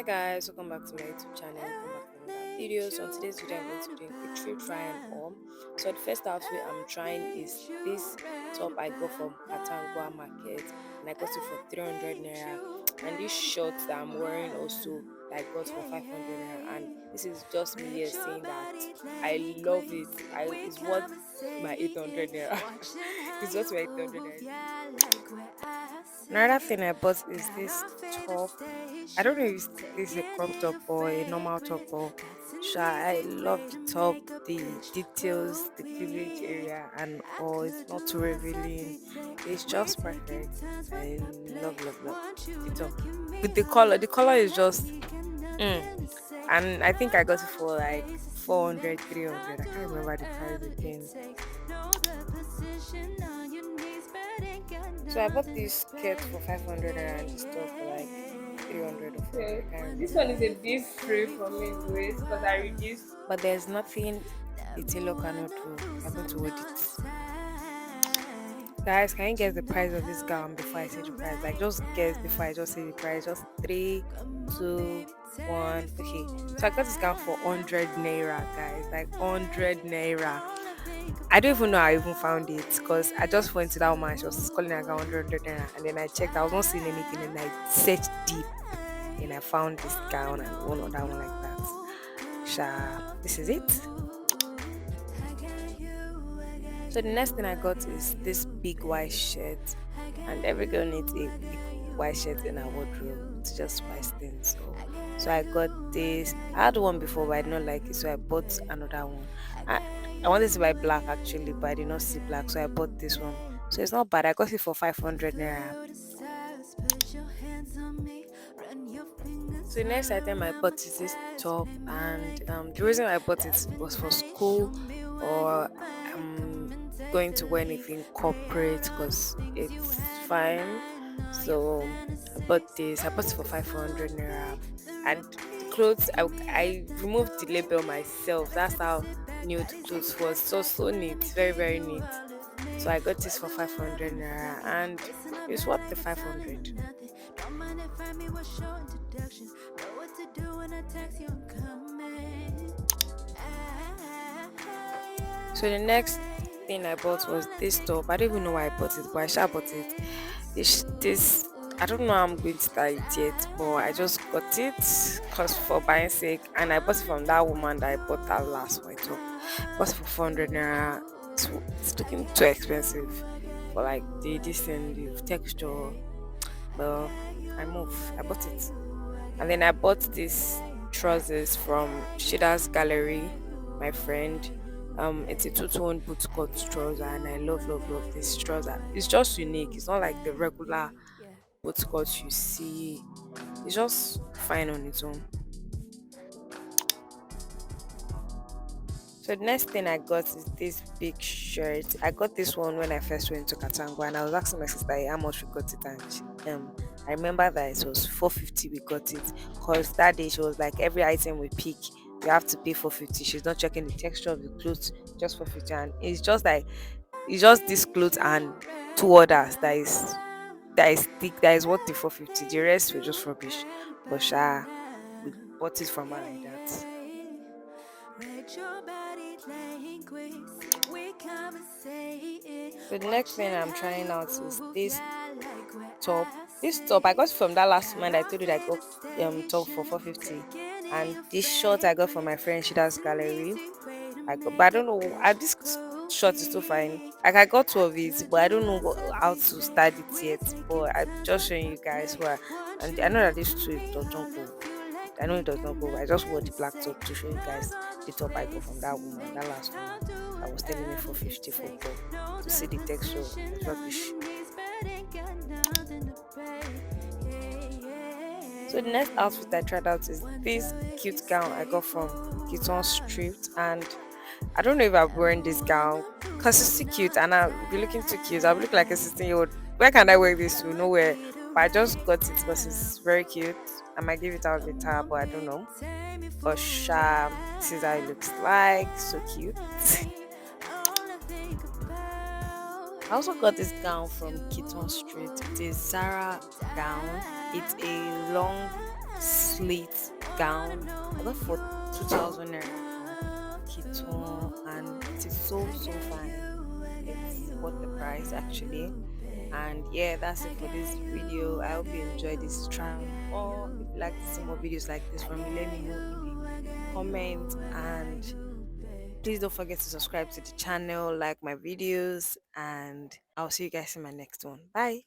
Hi guys, welcome back to my YouTube channel. Welcome back to another video. So on today's video, I'm going to be doing a trip try and on. So the first outfit I'm trying is this top I got from Katangwa Market, and I got it for 300 naira. And this shorts that I'm wearing also that I got for 500 naira. And this is just me here saying that I love it. It's worth my 800 naira. It's worth my 800 naira. Another thing I bought is this top. I don't know if this is a crop top or a normal top, or sure, I love the top, the details, the cleavage area, and all. It's not too revealing. It's just perfect. I love the top. With the color, the color is just, and I think I got it for like 400, 300. I can't remember the price again. So I bought this skirt for 500 and this top for like 300 or 400. I can't remember. This one is a bit free for me, Grace, because I reduced. But there's nothing the tailor cannot do. I'm going to hold it. Guys, can you guess the price of this gown before I say the price? Like, just guess before I just say the price. Just three, two, one. Okay. So I got this gown for 100 naira, guys. Like 100 naira. I don't even know how I even found it because I just went to that woman. She was calling her gown 100 naira, and then I checked. I was not seeing anything, and I searched deep, and I found this gown and one other one like that. Sha, this is it. So the next thing I got is this big white shirt, and every girl needs a big white shirt in her wardrobe to just spice things up. So I got this. I had one before, but I did not like it, so I bought another one. I, I wanted to buy black actually, but I did not see black, so I bought this one. So it's not bad. I got it for 500 naira. So the next item I bought is this top, and the reason I bought it was for school, or going to wear anything corporate because it's fine. So I bought this. I bought it for 500 naira, and the clothes I removed the label myself. That's how new the clothes was. So neat, very neat. So I got this for 500 naira, and it's worth the 500. So the next thing I bought was this top. I don't even know why I bought it, but I sure bought it. This I don't know how I'm going to style it yet, but I just got it cause for buying sake, and I bought it from that woman that I bought that last white top. I bought it for 400 naira. It's looking too expensive for like the decent the texture. But I bought it, and then I bought this trousers from Shida's Gallery, my friend. It's a two-tone boot cut trouser, and I love this trouser. It's just unique. It's not like the regular boot cut you see. It's just fine on its own. So the next thing I got is this big shirt. I got this one when I first went to Katangwa, and I was asking my sister, "Hey, how much we got it," and I remember that it was 450 we got it, because that day she was like, every item we pick you have to pay 450. She's not checking the texture of the clothes, just 450. And it's just this clothes and two others that is thick, that is worth the 450. The rest were just rubbish. But we bought it from her like that. So the next thing I'm trying out is this top. This top I got from that last month. I told you that I got top for 450, and this short I got from my friend Shida's Gallery. But I don't know. This short is too fine. Like, I got two of it, but I don't know how to start it yet. But I'm just showing you guys where, and I know that this two does not go. I know it does not go. I just wore the black top to show you guys the top I got from that woman, that last one. I was telling me 450 for to see the texture. It's rubbish. So the next outfit I tried out is this cute gown I got from Thrift, and I don't know if I'm wearing this gown because it's too cute, and I'll be looking too cute. I'll look like a 16-year-old. Where can I wear this to? Nowhere. But I just got it because it's very cute. I might give it out later, but I don't know. But this is how it looks like. So cute. I also got this gown from Keaton Street. It is Zara gown. It's a long slate gown. I got for 2,000 naira from Kiton, and it is so fine. It's worth the price actually. And yeah, that's it for this video. I hope you enjoyed this try on haul. If you like to see more videos like this from me, let me know in the comments. And please don't forget to subscribe to the channel, like my videos, and I'll see you guys in my next one. Bye.